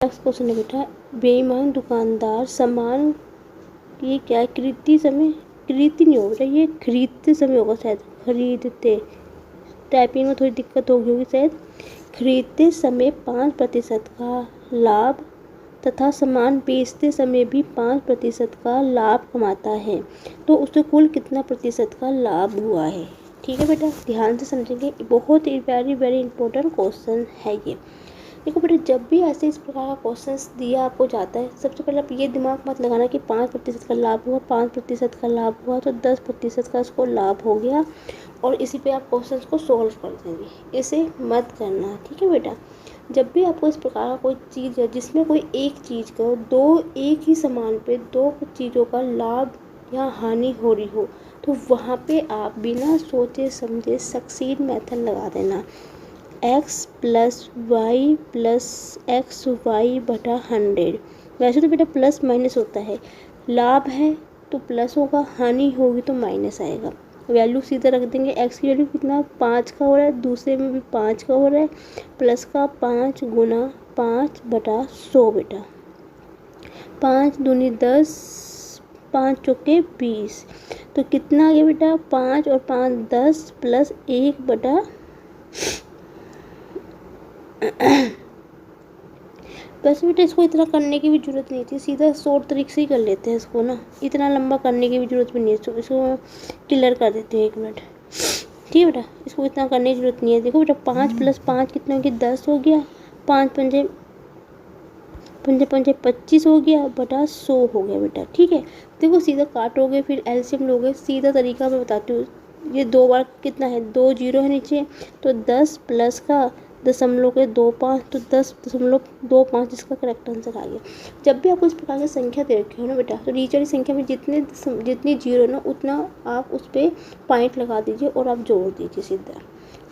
Next question है बेटा, बेईमान दुकानदार सामान, ये क्या है, खरीदती समय, खरीदती नहीं होगा बेटा, ये खरीदते समय होगा शायद, खरीदते, टाइपिंग में थोड़ी दिक्कत होगी शायद। खरीदते समय 5% का लाभ तथा सामान बेचते समय भी 5% का लाभ कमाता है, तो उसे कुल कितना प्रतिशत का लाभ हुआ है। ठीक है बेटा, ध्यान से समझेंगे, बहुत ही वेरी वेरी इंपॉर्टेंट क्वेश्चन है ये। देखो बेटा, जब भी ऐसे इस प्रकार का क्वेश्चन दिया आपको जाता है, सबसे पहले आप ये दिमाग मत लगाना कि 5% का लाभ हुआ, 5% का लाभ हुआ तो 10% का इसको लाभ हो गया और इसी पे आप क्वेश्चन को सॉल्व कर देंगे, इसे मत करना। ठीक है बेटा, जब भी आपको इस प्रकार का कोई चीज़ है जिसमें कोई एक चीज़ का एक ही सामान पे दो चीज़ों का लाभ या हानि हो रही हो, तो वहाँ पे आप बिना सोचे समझे सक्सीड मेथड लगा देना, x + y + xy/100। वैसे तो बेटा प्लस माइनस होता है, लाभ है तो प्लस होगा, हानि होगी तो माइनस आएगा। वैल्यू सीधा रख देंगे, x की वैल्यू कितना 5 का हो रहा है, दूसरे में भी 5 का हो रहा है, प्लस का 5 गुना 5/100 बेटा, 5 दूनी 10, 5 चौके 20, तो कितना आ गया बेटा 5 और 5 10 प्लस 1/, वैसे बेटा इसको इतना करने की भी जरूरत नहीं थी, सीधा शॉर्ट तरीके से ही कर लेते हैं इसको ना, इतना लंबा करने की भी जरूरत भी नहीं है, इसको क्लियर कर देते हैं 1 मिनट। ठीक है बेटा, इसको इतना करने की जरूरत नहीं है। देखो बेटा 5 + 5 कितना हो गया 10 हो गया, 5 पंजे 25 हो गया बटा 100 हो गया बेटा। ठीक है, देखो सीधा काटोगे फिर एलसीएम लोगे, सीधा तरीका मैं बताती हूँ। ये 2 बार कितना है, 2 जीरो है नीचे, तो 10 प्लस का दशमलव के 25, तो 10.25 इसका करेक्ट आंसर आ गया। जब भी आपको इस प्रकार की संख्या दे रखी हो ना बेटा, तो नीचे वाली संख्या में जितनी जीरो ना उतना आप उस पर पॉइंट लगा दीजिए और आप जोड़ दीजिए, सीधा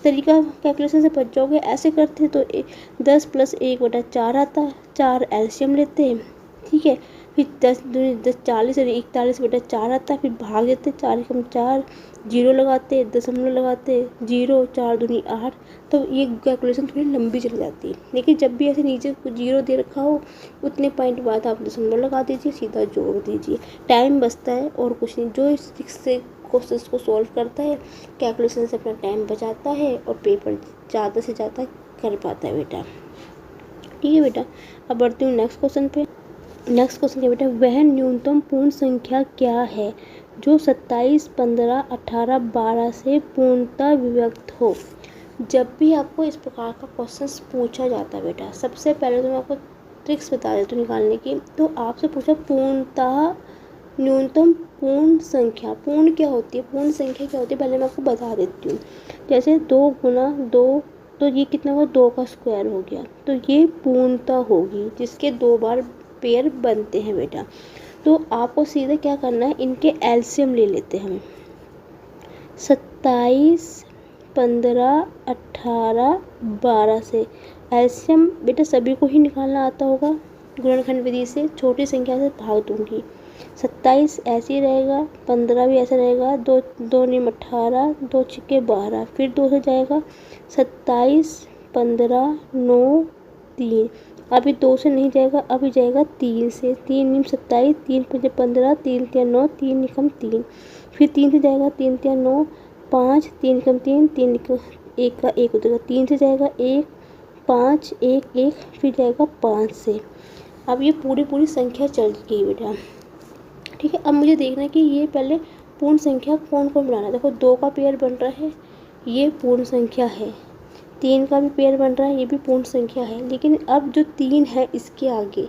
तरीका कैलकुलेशन से बच जाओगे। ऐसे करते तो 10 + 1/4 आता, 4 एलसीएम लेते हैं। ठीक है, फिर 10 दूनी 10 40 और 41/4 आता, फिर भाग देते, 4 × 4 जीरो लगाते, दशमलव लगाते, 0 4 दूनी 8, तो ये कैलकुलेशन थोड़ी लंबी चल जाती है। लेकिन जब भी ऐसे नीचे जीरो दे रखा हो उतने पॉइंट बाद आप दशमलव लगा दीजिए, सीधा जोड़ दीजिए, टाइम बचता है और कुछ नहीं। जो इससे क्वेश्चन को सॉल्व करता है, कैलकुलेशन से अपना टाइम बचाता है और पेपर ज़्यादा से ज़्यादा कर पाता है बेटा। ठीक है बेटा, अब बढ़ती हूँ नेक्स्ट क्वेश्चन पे। नेक्स्ट क्वेश्चन है बेटा, वह न्यूनतम पूर्ण संख्या क्या है जो 27, 15, 18, 12 से पूर्णतः विभक्त हो। जब भी आपको इस प्रकार का क्वेश्चन पूछा जाता है बेटा, सबसे पहले तो मैं आपको ट्रिक्स बता देती हूँ निकालने की। तो आपसे पूछा पूर्णतः न्यूनतम पूर्ण संख्या, पूर्ण क्या होती है, पूर्ण संख्या क्या होती है, पहले मैं आपको बता देती हूँ। जैसे 2 × 2, तो ये कितना हुआ 2 का स्क्वायर हो गया, तो ये पूर्णता होगी जिसके 2 बार पेयर बनते हैं बेटा। तो आपको सीधे क्या करना है, इनके एलसीएम ले लेते हैं हम। 27, 15, 18, 12 से एलसीएम बेटा सभी को ही निकालना आता होगा, गुणनखंड विधि से छोटी संख्या से भाग दूंगी। 27 ऐसे ही रहेगा, 15 भी ऐसा रहेगा, 2 2 × 18, 2 × 12, फिर 2 से जाएगा 27, 15, 9, 3, अभी 2 से नहीं जाएगा, अभी जाएगा 3 से, 3 × 27, 3 × 5 15, 3 × 9, 3 × 3, फिर 3 से जाएगा 3 × 9 5, 3 × 3, 3 × 1 का 1 हो जाएगा, 3 से जाएगा 1, 5 1 1, फिर जाएगा 5 से। अब ये पूरी संख्या चल गई बेटा। ठीक है, अब मुझे देखना है कि ये पहले पूर्ण संख्या कौन कौन बनाना है। देखो 2 का पेयर बन रहा है, ये पूर्ण संख्या है, 3 का भी पेयर बन रहा है, ये भी पूर्ण संख्या है, लेकिन अब जो 3 है इसके आगे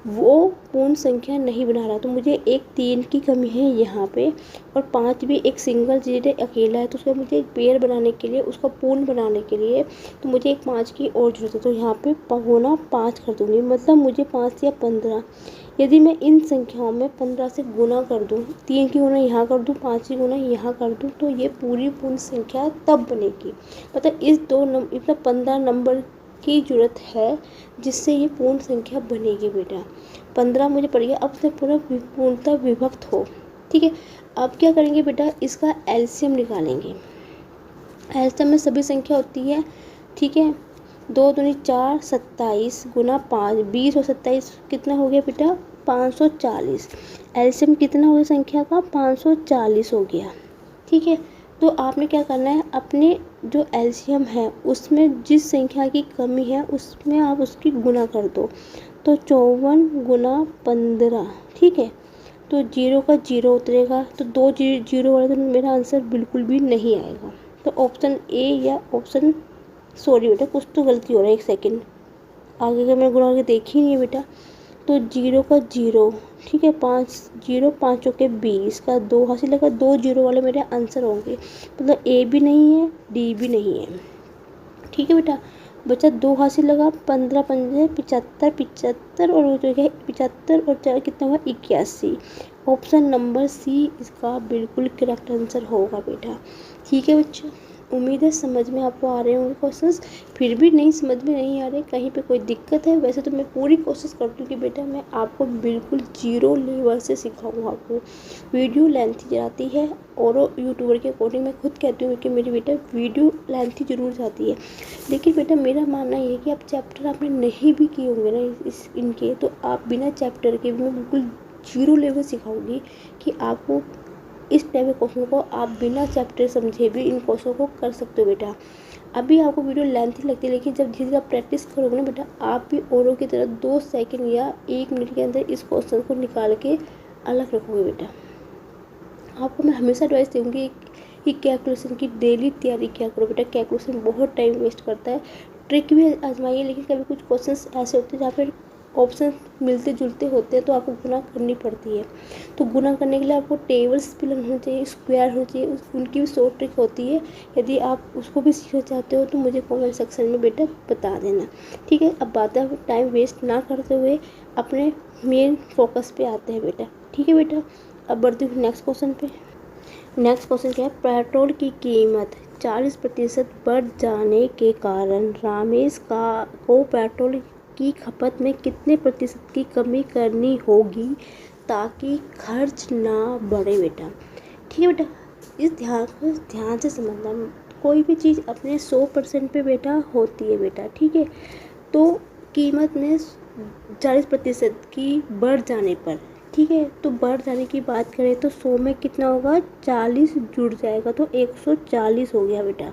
वो पूर्ण संख्या नहीं बना रहा, तो मुझे एक 3 की कमी है यहाँ पे, और 5 भी एक सिंगल डिजिट अकेला है, तो उसका मुझे एक पेयर बनाने के लिए, उसका पूर्ण बनाने के लिए तो मुझे एक 5 की और जरूरत है, तो यहाँ पे होना 5 कर दूँगी, मतलब मुझे 5 या 15। यदि मैं इन संख्याओं में 15 से गुना कर दूँ, 3 की गुना यहाँ कर दूँ, 5 की गुना यहाँ कर दूँ, तो ये पूरी पूर्ण संख्या तब बनेगी। मतलब इस 15 नंबर की जरूरत है जिससे ये पूर्ण संख्या बनेगी बेटा। 15 मुझे पड़ गया, अब से पूरा पूर्णतः विभक्त हो। ठीक है, अब क्या करेंगे बेटा, इसका एलसीएम निकालेंगे। एलसीएम में सभी संख्या होती है, ठीक है, दो दूनी 4 27 गुना 5 20 और 27 कितना हो गया बेटा 540। एलसीएम कितना हो गया संख्या का 540 हो गया। ठीक है, तो आपने क्या करना है अपने जो एलसीएम है उसमें जिस संख्या की कमी है उसमें आप उसकी गुना कर दो। तो 54 गुना 15। ठीक है, तो जीरो का जीरो उतरेगा तो दो जीरो वाला तो मेरा आंसर बिल्कुल भी नहीं आएगा। तो ऑप्शन ए या ऑप्शन, सॉरी बेटा कुछ तो गलती हो रहा है, एक सेकंड आगे का मैंने गुणा के देखी नहीं है बेटा। तो जीरो का जीरो, ठीक है, 5 जीरो 5 चौके 20 का 2 हासिल लगा, 2 जीरो वाले मेरे आंसर होंगे, मतलब ए भी नहीं है डी भी नहीं है। ठीक है बेटा, बचा 2 हासिल लगा, 15 पंजे 75 75 और वो जो है 75 और 4 कितना हुआ 81। ऑप्शन नंबर सी इसका बिल्कुल करेक्ट आंसर होगा बेटा। ठीक है बच्चों, उम्मीद है समझ में आपको आ रहे होंगे क्वेश्चंस। फिर भी नहीं समझ में नहीं आ रहे, कहीं पे कोई दिक्कत है, वैसे तो मैं पूरी कोशिश करती हूँ कि बेटा मैं आपको बिल्कुल जीरो लेवल से सिखाऊँ। आपको वीडियो लेंथी जाती है और यूट्यूबर के अकॉर्डिंग मैं खुद कहती हूँ कि मेरी बेटा वीडियो लेंथी जरूर जाती है, लेकिन बेटा मेरा मानना ये है कि आप चैप्टर आपने नहीं भी किए होंगे ना इस इनके, तो आप बिना चैप्टर के भी मैं बिल्कुल जीरो लेवल सिखाऊंगी कि आपको इस टाइप के क्वेश्चन को आप बिना चैप्टर समझे भी इन क्वेश्चन को कर सकते हो बेटा। अभी आपको वीडियो लेंथी लगती है, लेकिन जब धीरे धीरे आप प्रैक्टिस करोगे ना बेटा, आप भी औरों की तरह 2 सेकंड या 1 मिनट के अंदर इस क्वेश्चन को निकाल के अलग रखोगे बेटा। आपको मैं हमेशा एडवाइस दूँगी कि कैलकुलेशन की डेली तैयारी किया करो बेटा। कैलकुलेशन बहुत टाइम वेस्ट करता है, ट्रिक भी आजमाइए, लेकिन कभी कुछ क्वेश्चंस ऐसे होते हैं जहाँ पर ऑप्शन मिलते जुलते होते हैं तो आपको गुना करनी पड़ती है। तो गुना करने के लिए आपको टेबल्स भी होना चाहिए, स्क्वायर होना चाहिए, उनकी भी शॉर्ट ट्रिक होती है। यदि आप उसको भी सीखना चाहते हो तो मुझे कमेंट सेक्शन में बेटा बता देना। ठीक है, अब बातें टाइम वेस्ट ना करते हुए अपने मेन फोकस पे आते हैं बेटा। ठीक है बेटा, अब बढ़ती हूँ नेक्स्ट क्वेश्चन पे। नेक्स्ट क्वेश्चन क्या है, पेट्रोल की कीमत 40% बढ़ जाने के कारण रमेश को पेट्रोल की खपत में कितने प्रतिशत की कमी करनी होगी ताकि खर्च ना बढ़े बेटा। ठीक है बेटा, इस ध्यान से समझना, कोई भी चीज़ अपने 100% पे बेटा होती है बेटा। ठीक है, तो कीमत में 40% की बढ़ जाने पर, ठीक है, तो बढ़ जाने की बात करें तो 100 में कितना होगा 40 जुड़ जाएगा तो 140 हो गया बेटा।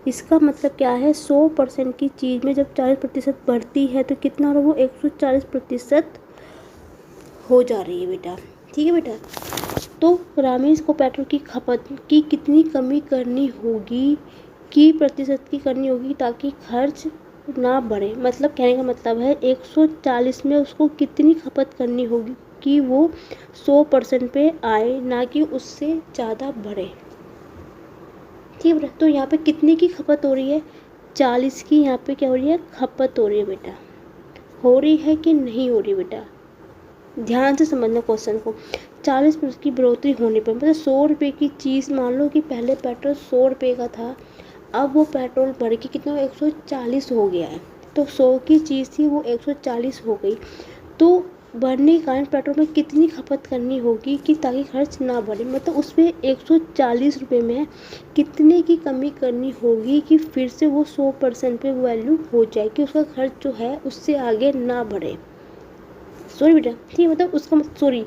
इसका मतलब क्या है, 100% की चीज़ में जब 40% बढ़ती है तो कितना हो रहा है वो 140% हो जा रही है बेटा। ठीक है बेटा, तो रमेश को पेट्रोल की खपत की कितनी कमी करनी होगी, की प्रतिशत की करनी होगी ताकि खर्च ना बढ़े। मतलब कहने का मतलब है 140 में उसको कितनी खपत करनी होगी कि वो 100% पे आए, ना कि उससे ज़्यादा बढ़े। ठीक है, तो यहाँ पे कितने की खपत हो रही है 40 की, यहाँ पे क्या हो रही है खपत हो रही है बेटा। हो रही है कि नहीं हो रही बेटा, ध्यान से समझना क्वेश्चन को। 40% की बढ़ोतरी होने पर मतलब 100 रुपये की चीज़, मान लो कि पहले पेट्रोल 100 रुपये का था, अब वो पेट्रोल बढ़ के कितना 140 हो गया है, तो 100 की चीज़ थी वो 140 हो गई। तो बढ़ने के कारण पेट्रोल में कितनी खपत करनी होगी कि ताकि खर्च ना बढ़े, मतलब उसमें 140 रुपये में कितने की कमी करनी होगी कि फिर से वो 100% पे वैल्यू हो जाए, कि उसका खर्च जो है उससे आगे ना बढ़े। सॉरी बेटा, ठीक है, मतलब उसका सॉरी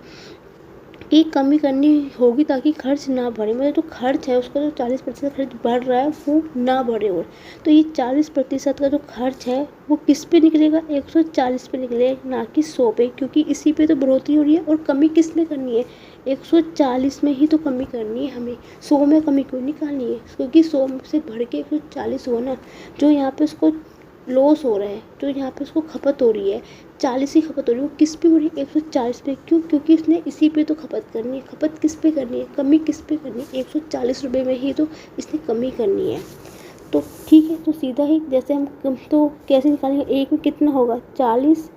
की कमी करनी होगी ताकि खर्च ना बढ़े, मतलब जो खर्च है उसका जो 40% खर्च बढ़ रहा है वो ना बढ़े। और तो ये 40% का जो खर्च है वो किस पे निकलेगा 140 पे निकलेगा, ना कि 100 पे, क्योंकि इसी पे तो बढ़ोतरी हो रही है। और कमी किस में करनी है 140 में ही तो कमी करनी है हमें, 100 में कमी क्यों निकालनी है, क्योंकि 100 से बढ़ के 140 हुआ ना, जो यहाँ पे उसको लॉस हो रहा है, जो यहाँ पे उसको खपत हो रही है 40 की खपत हो रही है, वो किस पे हो रही है 140 पे, क्यों, क्योंकि इसने इसी पे तो खपत करनी है। खपत किस पे करनी है, कमी किस पे करनी है 140 रुपये में ही तो इसने कमी करनी है। तो ठीक है, तो सीधा ही जैसे हम तो कैसे निकालेंगे, एक में कितना होगा 40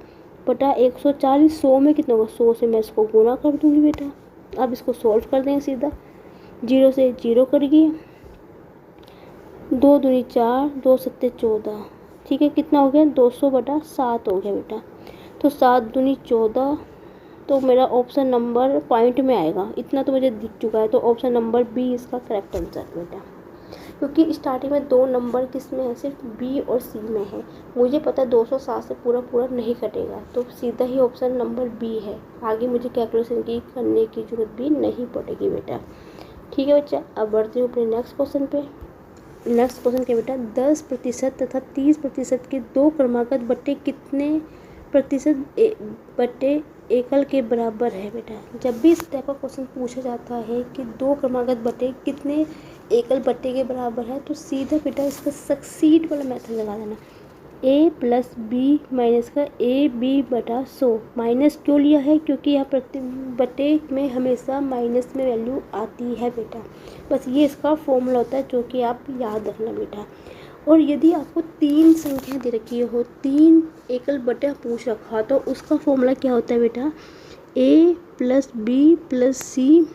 बटा 140, 100 में कितना होगा 100 से मैं इसको गुना कर दूँगी बेटा। अब इसको सॉल्व कर देंगे सीधा, 0 से 0 कर गई, 2 दूनी 4, 2 सत्ते 14, ठीक है, कितना हो गया 200 बटा 7 हो गया बेटा। तो 7 दूनी 14, तो मेरा ऑप्शन नंबर पॉइंट में आएगा, इतना तो मुझे दिख चुका है, तो ऑप्शन नंबर बी इसका करेक्ट आंसर बेटा। क्योंकि स्टार्टिंग में 2 नंबर किस में है, सिर्फ बी और सी में है। मुझे पता है 260 से पूरा पूरा नहीं कटेगा, तो सीधा ही ऑप्शन नंबर बी है। आगे मुझे कैलकुलेशन की करने की जरूरत भी नहीं पड़ेगी बेटा। ठीक है बच्चा, अब बढ़ते हैं अपने नेक्स्ट क्वेश्चन पे। नेक्स्ट क्वेश्चन क्या बेटा, 10% तथा 30% के दो क्रमागत बट्टे कितने प्रतिशत बट्टे एकल के बराबर है बेटा। जब भी इस टाइप का क्वेश्चन पूछा जाता है कि दो क्रमागत बट्टे कितने एकल बट्टे के बराबर है, तो सीधा बेटा इसका सक्सीड वाला मेथड लगा देना। ए प्लस बी माइनस का ए बी बटा 100। माइनस क्यों लिया है, क्योंकि यहाँ प्रति बटे में हमेशा माइनस में वैल्यू आती है बेटा। बस ये इसका फॉर्मूला होता है जो कि आप याद रखना बेटा। और यदि आपको 3 संख्या दे रखी हो, 3 एकल बटे पूछ रखा, तो उसका फॉर्मूला क्या होता है बेटा, A plus B plus C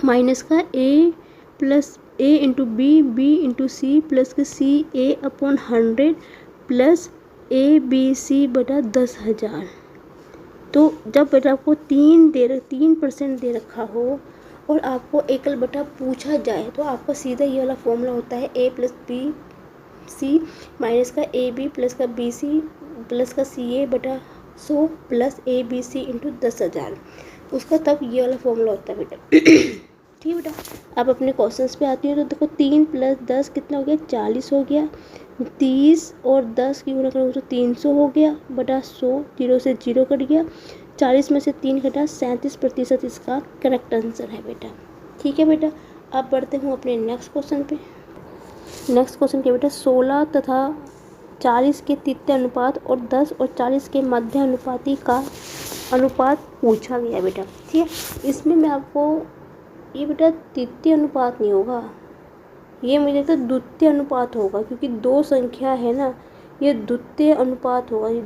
minus का A plus A into B into C plus के C A upon 100 plus A B C बटा 10,000। तो जब बेटा आपको 3% दे रखा हो और आपको एकल बटा पूछा जाए, तो आपका सीधा ये वाला फॉर्मूला होता है A plus B C minus का ए बी प्लस का बी सी प्लस का सी ए बटा 100 plus A B C into 10,000। उसका तब ये वाला फॉर्मूला होता है बेटा। ठीक है बेटा, अब अपने क्वेश्चंस पे आती है। तो देखो 3 + 10 कितना हो गया, 40 हो गया। 30 और 10 की गुणा करोगे तो 300 हो गया बटा 100, 0 से 0 कट गया। 40 में से 3 घटा 37% इसका करेक्ट आंसर है बेटा। ठीक है बेटा, अब बढ़ते हूँ अपने नेक्स्ट क्वेश्चन पे। नेक्स्ट क्वेश्चन क्या बेटा, 16 तथा 40 के तृतीय अनुपात और 10 और 40 के मध्य अनुपाती का अनुपात पूछा गया बेटा। ठीक है, इसमें मैं आपको ये बेटा तृतीय अनुपात नहीं होगा, ये मुझे लगता है द्वितीय अनुपात होगा, क्योंकि 2 संख्या है ना, ये द्वितीय अनुपात होगा। ये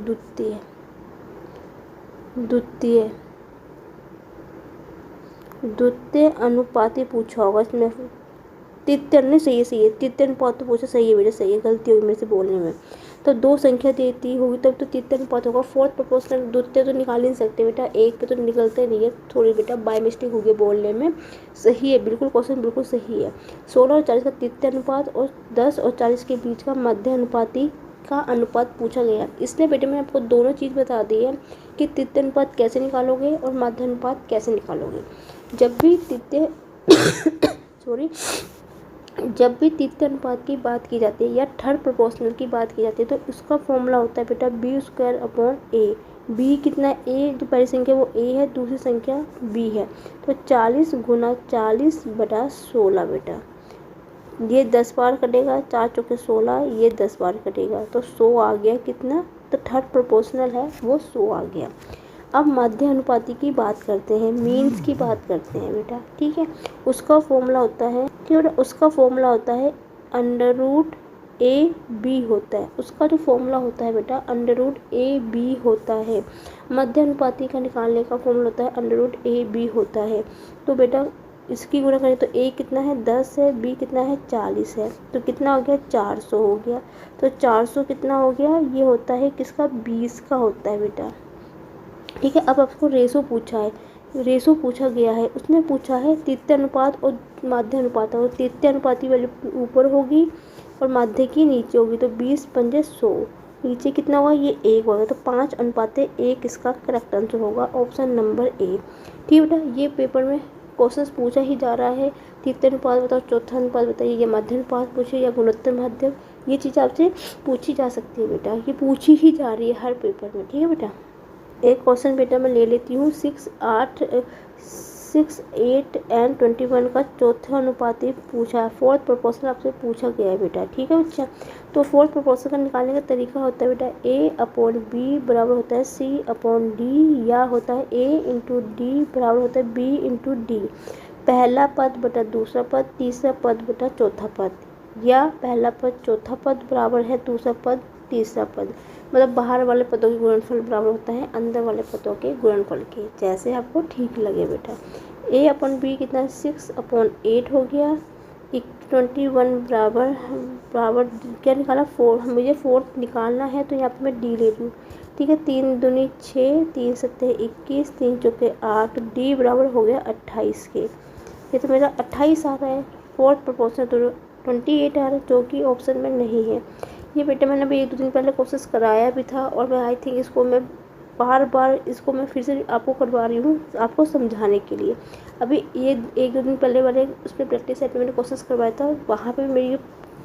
द्वितीय अनुपाती पूछा होगा इसमें। तृतीय नहीं, सही है तृतीय अनुपात तो पूछा, सही है बेटा, सही है, गलती होगी मेरे से बोलने में। तो 2 संख्या देती होगी तब तो तृतीय अनुपात होगा। फोर्थ प्रोपोर्शनल द्वितीय तो निकाल ही नहीं सकते बेटा, एक पे तो निकलते नहीं है, थोड़ी बेटा बाय मिस्टेक हो गई बोलने में। सही है बिल्कुल, क्वेश्चन बिल्कुल सही है। 16 और 40 का तृतीय अनुपात और 10 और 40 के बीच का मध्य अनुपाती का अनुपात पूछा गया। इसलिए बेटे मैंने आपको दोनों चीज़ बता दी है कि तृतीय अनुपात कैसे निकालोगे और मध्य अनुपात कैसे निकालोगे। जब भी तृतीय अनुपात की बात की जाती है या थर्ड प्रोपोर्शनल की बात की जाती है, तो उसका फॉर्मूला होता है बेटा b² अपॉन ए। बी कितना है, ए जो पहली संख्या वो ए है, दूसरी संख्या बी है। तो 40 गुना 40 बटा 16 बेटा। ये 10 बार कटेगा, 4 चौके 16, ये 10 बार कटेगा, तो 100 आ गया कितना, तो थर्ड प्रोपोर्शनल है वो 100 आ गया। अब मध्य अनुपाती की बात करते हैं, मीन्स की बात करते हैं बेटा। ठीक है, उसका फॉर्मूला होता है √AB होता है। उसका जो फॉर्मूला होता है बेटा √AB होता है। मध्य अनुपाती का निकालने का फॉर्मूला होता है √AB होता है। तो बेटा इसकी गुणा करें तो a कितना है, 10 है, b कितना है, 40 है, तो कितना हो गया, 400 हो गया। तो 400 कितना हो गया, ये होता है किसका, 20 का होता है बेटा। ठीक है, अब आपको रेशो पूछा गया है। उसने पूछा है तृतीय अनुपात और माध्य अनुपात, और तृतीय अनुपाती वाली ऊपर होगी और माध्य की नीचे होगी। तो 20 पंजे 100, नीचे कितना होगा, ये 1 होगा। तो 5:1 इसका करेक्ट आंसर होगा, ऑप्शन नंबर ए। ठीक बेटा, ये पेपर में क्वेश्चन पूछा ही जा रहा है। तृतीय अनुपात बताओ, चौथा अनुपात बताइए, या मध्य अनुपात पूछे या गुणोत्तर माध्यम, ये चीज़ आपसे पूछी जा सकती है बेटा, ये पूछी ही जा रही है हर पेपर में। ठीक है बेटा, एक क्वेश्चन बेटा मैं ले लेती हूँ। 6, 8 एंड 21 का चौथा अनुपाती पूछा है, फोर्थ प्रोपोर्शनल आपसे पूछा गया है बेटा। ठीक है बच्चा, तो फोर्थ प्रोपोर्शनल का निकालने का तरीका होता है बेटा A/B बराबर होता है C/D, या होता है A/D बराबर होता है B/D। पहला पद बटा दूसरा पद, तीसरा पद बटा चौथा पद, या पहला पद चौथा पद बराबर है दूसरा पद तीसरा पद। मतलब बाहर वाले पदों के गुणनफल बराबर होता है अंदर वाले पदों के गुणनफल के, जैसे आपको ठीक लगे बेटा। A/B कितना, 6/8 हो गया। 21 बराबर क्या निकाला, 4। मुझे 4 निकालना है, तो यहाँ पे मैं D ले लूँ। ठीक है, 3 दूनी 6, 3 सत्ते 21, 3 चौके 8, D बराबर हो गया 28 के। ये तो मेरा 28 आ रहा है। फोर्थ प्रोपोर्शन तो 28 आ रहा है, जो कि ऑप्शन में नहीं है। ये बेटा मैंने अभी 1-2 दिन पहले कोशिश कराया भी था, और मैं आई थिंक इसको मैं बार बार इसको मैं फिर से आपको करवा रही हूँ आपको समझाने के लिए। अभी ये 1-2 दिन पहले वाले उसमें प्रैक्टिस सेट में मैंने कोशिश करवाया था, वहाँ पे मेरी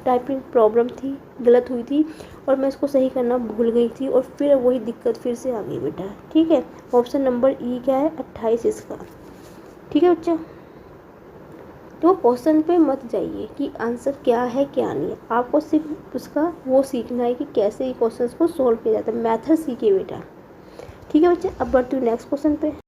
टाइपिंग प्रॉब्लम थी, गलत हुई थी, और मैं इसको सही करना भूल गई थी, और फिर वही दिक्कत फिर से आ गई बेटा। ठीक है, ऑप्शन नंबर ई क्या है, 28 इसका। ठीक है बच्चा, तो क्वेश्चन पे मत जाइए कि आंसर क्या है क्या नहीं है, आपको सिर्फ उसका वो सीखना है कि कैसे ये क्वेश्चन को सोल्व किया जाता है, मैथड सीखिए बेटा। ठीक है बच्चे, अब बढ़ती हूँ नेक्स्ट क्वेश्चन पे।